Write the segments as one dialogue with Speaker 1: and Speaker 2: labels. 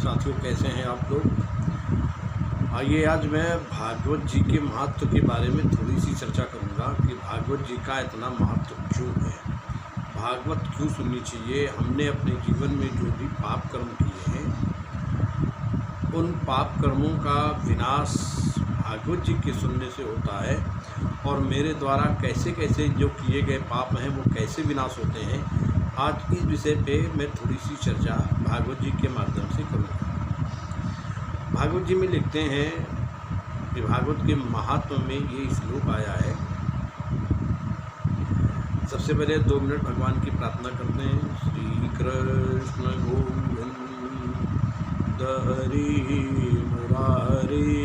Speaker 1: साथियों, कैसे हैं आप लोग। आइए आज मैं भागवत जी के महत्व के बारे में थोड़ी सी चर्चा करूंगा कि भागवत जी का इतना महत्व क्यों है, भागवत क्यों सुननी चाहिए। हमने अपने जीवन में जो भी पाप कर्म किए हैं, उन पाप कर्मों का विनाश भागवत जी के सुनने से होता है, और मेरे द्वारा कैसे कैसे जो किए गए पाप हैं वो कैसे विनाश होते हैं, आज इस विषय पे मैं थोड़ी सी चर्चा भागवत जी के माध्यम से करूँगा। भागवत जी में लिखते हैं कि भागवत के महात्म में ये श्लोक आया है। सबसे पहले 2 मिनट भगवान की प्रार्थना करते हैं। श्री कृष्ण गोविंद हरि मुरारी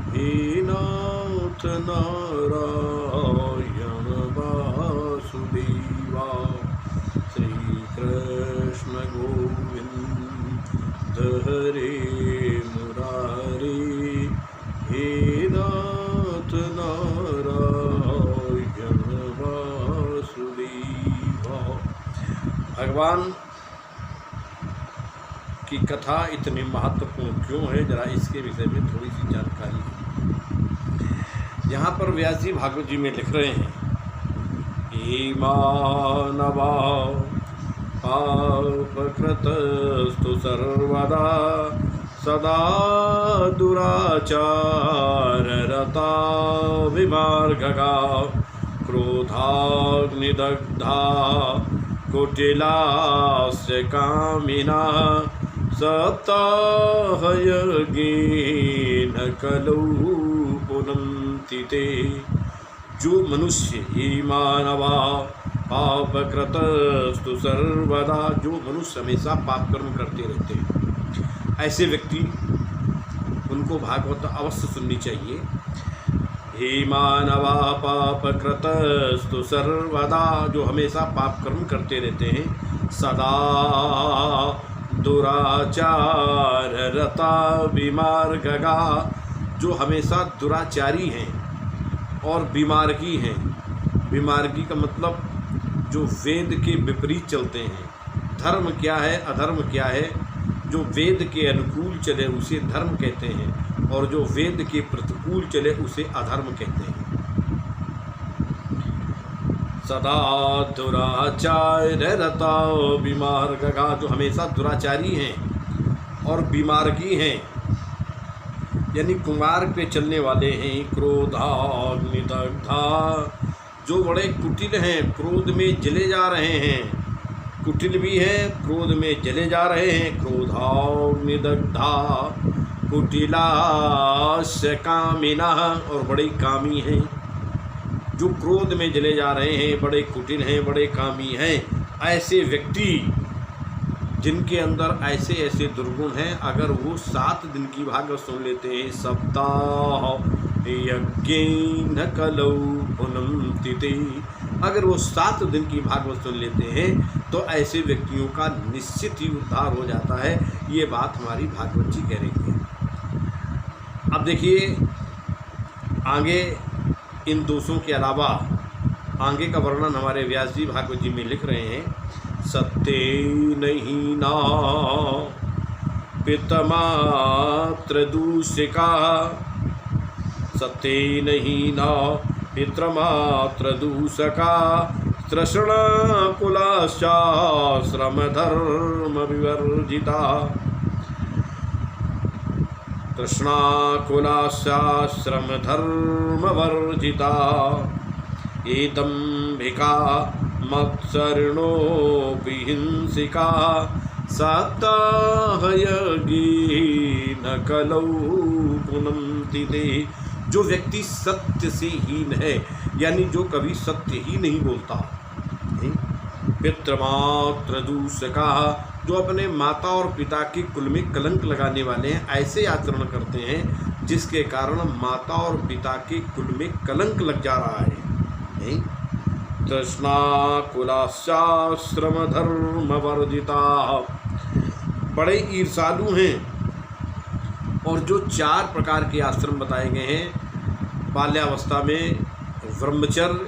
Speaker 1: हे नाथ नारायण वासुदेवा। श्री कृष्ण गोविंद हरे मुरारी हे नाथ नारायण वासुदेवा। भगवान की कथा इतनी महत्वपूर्ण क्यों है, जरा इसके विषय में थोड़ी सी जानकारी है। यहाँ पर व्यास जी भागवत जी में लिख रहे हैं, हे मानवा पापकृतस्तु सर्वदा सदा दुराचाररता विमार्गगा क्रोधाग्निदग्धा कुटिलास्य कामिना सप्ताहयज्ञेन कलौ पुनन्ति ते। जो मनुष्य, हे मानवा पापकृतस्तु सर्वदा, जो मनुष्य हमेशा पाप कर्म करते रहते हैं, ऐसे व्यक्ति, उनको भागवत अवश्य सुननी चाहिए। हे मानवा पापकृतस्तु सर्वदा, जो हमेशा पाप कर्म करते रहते हैं, सदा दुराचाररता विमार्गगा, जो हमेशा दुराचारी हैं और विमार्गी हैं। विमार्गी का मतलब जो वेद के विपरीत चलते हैं। धर्म क्या है, अधर्म क्या है। जो वेद के अनुकूल चले उसे धर्म कहते हैं, और जो वेद के प्रतिकूल चले उसे अधर्म कहते हैं। सदा दुराचाररता विमार्गगा, जो हमेशा दुराचारी हैं और विमार्गी हैं, यानी कुमार्ग पे चलने वाले हैं। क्रोधाग्निदग्धा, जो बड़े कुटिल हैं, क्रोध में जले जा रहे हैं, कुटिल भी हैं, क्रोध में जले जा रहे हैं। क्रोधाग्निदग्धा कुटिलास्य कामिना, और बड़े कामी हैं। जो क्रोध में जले जा रहे हैं, बड़े कुटिल हैं, बड़े कामी हैं। ऐसे व्यक्ति जिनके अंदर ऐसे ऐसे दुर्गुण हैं, अगर वो 7 दिन की भागवत सुन लेते हैं, सप्ताह यज्ञेन कलौ पुनन्ति ते, अगर वो 7 दिन की भागवत सुन लेते हैं तो ऐसे व्यक्तियों का निश्चित ही उद्धार हो जाता है। ये बात हमारी भागवत जी कह रही है। अब देखिए आगे इन दोषों के अलावा आगे का वर्णन हमारे व्यास जी भागवत जी में लिख रहे हैं। सत्येन ना पितमात्र दूषिका, सत्येन ना पितृमात्र दूषका, तृष्णाकुलाश्चाश्रम धर्म विवर्जिता, तृष्णाकुलाश्चाश्रम धर्म वर्जिता, एदम्भिका मत्सरिणोऽपि हिंसिका, सप्ताहयज्ञेन कलौ पुनन्ति ते। जो व्यक्ति सत्य से हीन है, यानी जो कभी सत्य ही नहीं बोलता। पितृमात्र दूषका, जो अपने माता और पिता के कुल में कलंक लगाने वाले हैं, ऐसे आचरण करते हैं जिसके कारण माता और पिता के कुल में कलंक लग जा रहा है। तृष्णाकुलाश्चाश्रम धर्म वर्जिता, बड़े ईर्षालु हैं, और जो 4 प्रकार के आश्रम बताए गए हैं, बाल्यावस्था में ब्रह्मचर्य,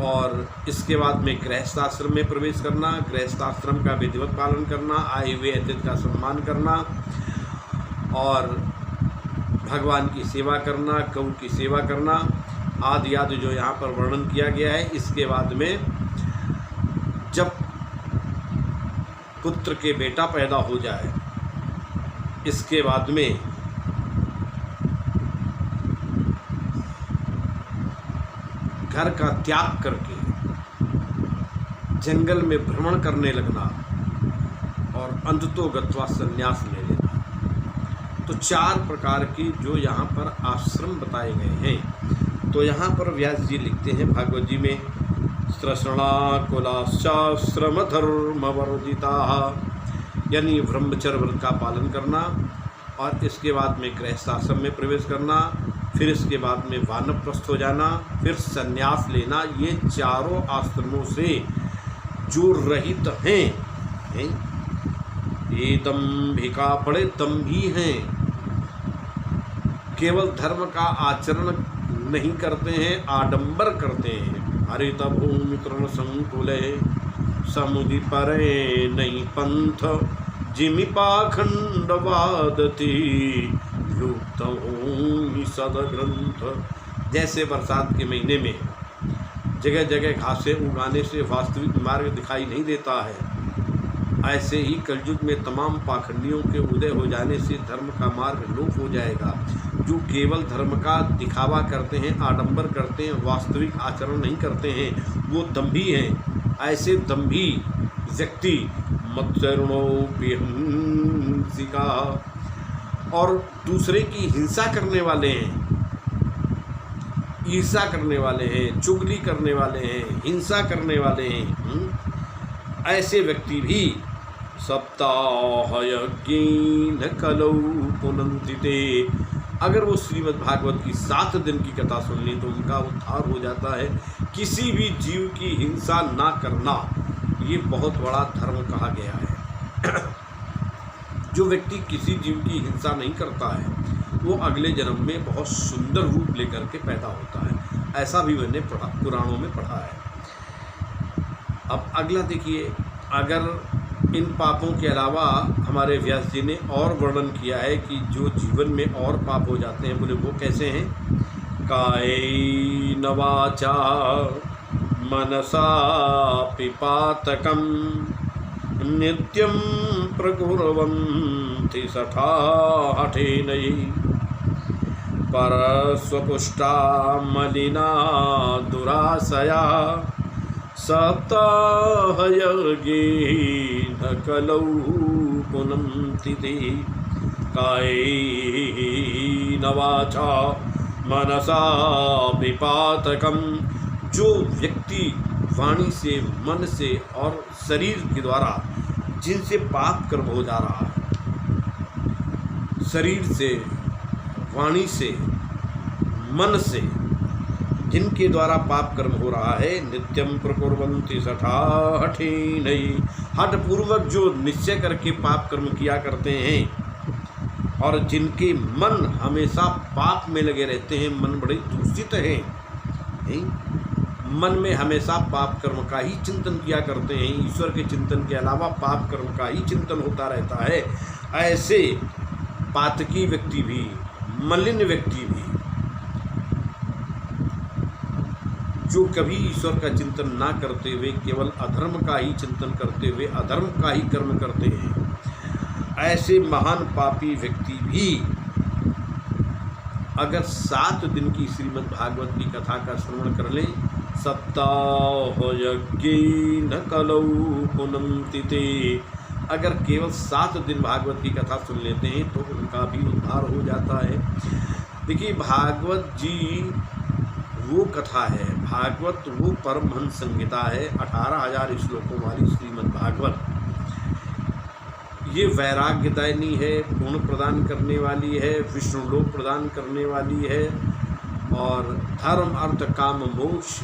Speaker 1: और इसके बाद में गृहस्थाश्रम में प्रवेश करना, गृहस्थाश्रम का विधिवत पालन करना, आए हुए अतिथि का सम्मान करना और भगवान की सेवा करना, गौ की सेवा करना आदि आदि जो यहाँ पर वर्णन किया गया है। इसके बाद में जब पुत्र के बेटा पैदा हो जाए, इसके बाद में घर का त्याग करके जंगल में भ्रमण करने लगना और अंततो गत्वा संन्यास ले लेना। तो 4 प्रकार की जो यहाँ पर आश्रम बताए गए हैं। तो यहाँ पर व्यास जी लिखते हैं भागवत जी में, स्त्रषणाकुलाश्चाश्रम धर्म वर्जिता, यानी ब्रह्मचर्य व्रत का पालन करना और इसके बाद में गृहस्थाश्रम में प्रवेश करना, फिर इसके बाद में वानप्रस्थ हो जाना, फिर संन्यास लेना। ये चारों आश्रमों से जो रहित हैं, ये दम्भिका बड़े दम्भी हैं, केवल धर्म का आचरण नहीं करते हैं, आडंबर करते हैं। हरित भूमि तृण संकुले समुदि परे नहीं पंथ, जिमि पाखंड वादती युक्त सदग्रंथ। जैसे बरसात के महीने में जगह जगह घासें उगाने से वास्तविक मार्ग दिखाई नहीं देता है, ऐसे ही कलयुग में तमाम पाखंडियों के उदय हो जाने से धर्म का मार्ग लोप हो जाएगा। जो केवल धर्म का दिखावा करते हैं, आडंबर करते हैं, वास्तविक आचरण नहीं करते हैं, वो दम्भी हैं। ऐसे दम्भी व्यक्ति मत्सरणोपि हिंसिका, और दूसरे की हिंसा करने वाले हैं, ईर्ष्या करने वाले हैं, चुगली करने वाले हैं, हिंसा करने वाले हैं। ऐसे व्यक्ति भी सप्ताह यज्ञेन कलौ पुनन्ति ते, अगर वो श्रीमद् भागवत की 7 दिन की कथा सुन ली तो उनका उद्धार हो जाता है। किसी भी जीव की हिंसा ना करना, ये बहुत बड़ा धर्म कहा गया है। जो व्यक्ति किसी जीव की हिंसा नहीं करता है, वो अगले जन्म में बहुत सुंदर रूप लेकर के पैदा होता है। ऐसा भी मैंने पुराणों में पढ़ा है। अब अगला देखिए, अगर इन पापों के अलावा हमारे व्यास जी ने और वर्णन किया है कि जो जीवन में और पाप हो जाते हैं, बोले वो कैसे हैं। कायेन वाचा मनसा पिपातकम नित्यं प्रकुर्वन्ति सठा हठेनयि, परस्वपुष्टा मलिना दुराशया, सप्ताह यज्ञेन कलौ पुनन्ति ते। कायेन वाचा मनसा विपातकम, जो व्यक्ति वाणी से, मन से और शरीर के द्वारा जिनसे पाप कर्म हो जा रहा है, शरीर से, वाणी से, मन से जिनके द्वारा पाप कर्म हो रहा है, नित्यम प्रकुर्वन्ति सठा हठेनयि, हठ पूर्वक जो निश्चय करके पाप कर्म किया करते हैं और जिनके मन हमेशा पाप में लगे रहते हैं, मन बड़े दूषित हैं, मन में हमेशा पाप कर्म का ही चिंतन किया करते हैं, ईश्वर के चिंतन के अलावा पाप कर्म का ही चिंतन होता रहता है। ऐसे पातकी व्यक्ति भी, मलिन व्यक्ति भी, जो कभी ईश्वर का चिंतन ना करते हुए केवल अधर्म का ही चिंतन करते हुए अधर्म का ही कर्म करते हैं, ऐसे महान पापी व्यक्ति भी अगर 7 दिन की श्रीमद् भागवत की कथा का श्रवण कर लें, सप्ताह यज्ञेन कलौ पुनन्ति ते, अगर केवल 7 दिन भागवत की कथा सुन लेते हैं तो उनका भी उद्धार हो जाता है। देखिए, भागवत जी वो कथा है, भागवत वो परमहंस संहिता है, 18,000 श्लोकों वाली श्रीमद् भागवत। ये वैराग्यदायिनी है, पुण्य प्रदान करने वाली है, विष्णुलोक प्रदान करने वाली है और धर्म अर्थ काम मोक्ष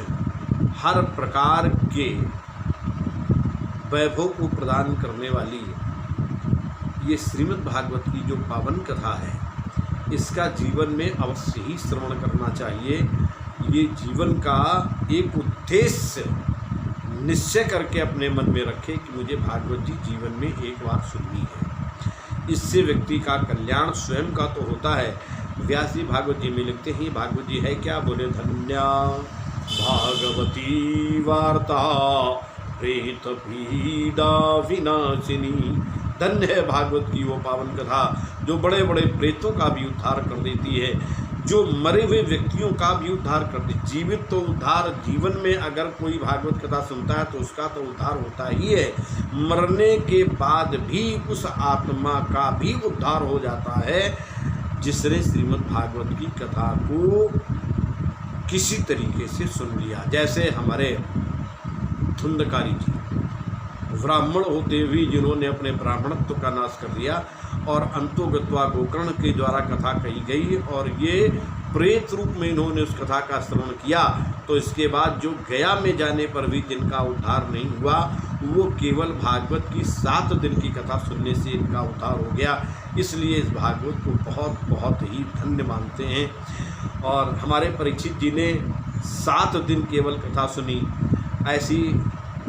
Speaker 1: हर प्रकार के वैभव को प्रदान करने वाली ये श्रीमद् भागवत की जो पावन कथा है, इसका जीवन में अवश्य ही श्रवण करना चाहिए। ये जीवन का एक उद्देश्य निश्चय करके अपने मन में रखे कि मुझे भागवत जी जीवन में एक बार सुननी है। इससे व्यक्ति का कल्याण स्वयं का तो होता है। व्यास जी भागवत जी में लिखते हैं, भागवत जी है क्या? बोले धन्या भागवती वार्ता प्रेत पीड़ा विनाशिनी। धन्य है भागवत की वो पावन कथा जो बड़े बड़े प्रेतों का भी उद्धार कर देती है, जो मरे हुए व्यक्तियों का भी उद्धार कर देती। जीवित तो उद्धार, जीवन में अगर कोई भागवत कथा सुनता है तो उसका तो उद्धार होता ही है, मरने के बाद भी उस आत्मा का भी उद्धार हो जाता है जिसने श्रीमद् भागवत की कथा को किसी तरीके से सुन लिया। जैसे हमारे धुंधकारी जी ब्राह्मण होते हुए जिन्होंने अपने ब्राह्मणत्व का नाश कर दिया और अंतोगत्वा गोकर्ण के द्वारा कथा कही गई और ये प्रेत रूप में इन्होंने उस कथा का श्रवण किया, तो इसके बाद जो गया में जाने पर भी जिनका उद्धार नहीं हुआ वो केवल भागवत की 7 दिन की कथा सुनने से इनका उद्धार हो गया। इसलिए इस भागवत को बहुत बहुत ही धन्य मानते हैं। और हमारे परीक्षित जी ने 7 दिन केवल कथा सुनी। ऐसी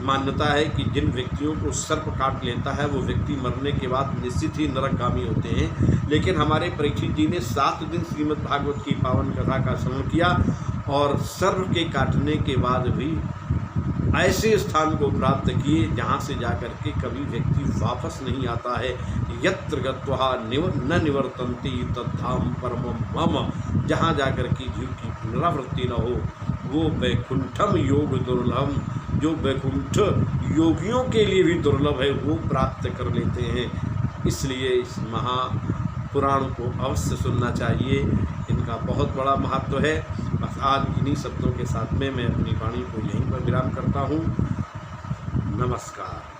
Speaker 1: मान्यता है कि जिन व्यक्तियों को सर्प काट लेता है वो व्यक्ति मरने के बाद निश्चित ही नरकगामी होते हैं, लेकिन हमारे परीक्षित जी ने 7 दिन श्रीमद् भागवत की पावन कथा का श्रवण किया और सर्प के काटने के बाद भी ऐसे स्थान को प्राप्त किए जहाँ से जाकर के कभी व्यक्ति वापस नहीं आता है। यत्र गत्वा न निवर्तन्ति तद्धाम परमं मम। जहाँ जाकर के जीव की पुनरावृत्ति न हो वो वैकुंठम योग दुर्लभम, जो वैकुंठ योगियों के लिए भी दुर्लभ है वो प्राप्त कर लेते हैं। इसलिए इस महापुराण को अवश्य सुनना चाहिए, इनका बहुत बड़ा महत्व है। बस आज इन्हीं शब्दों के साथ में मैं अपनी वाणी को यहीं पर विराम करता हूँ। नमस्कार।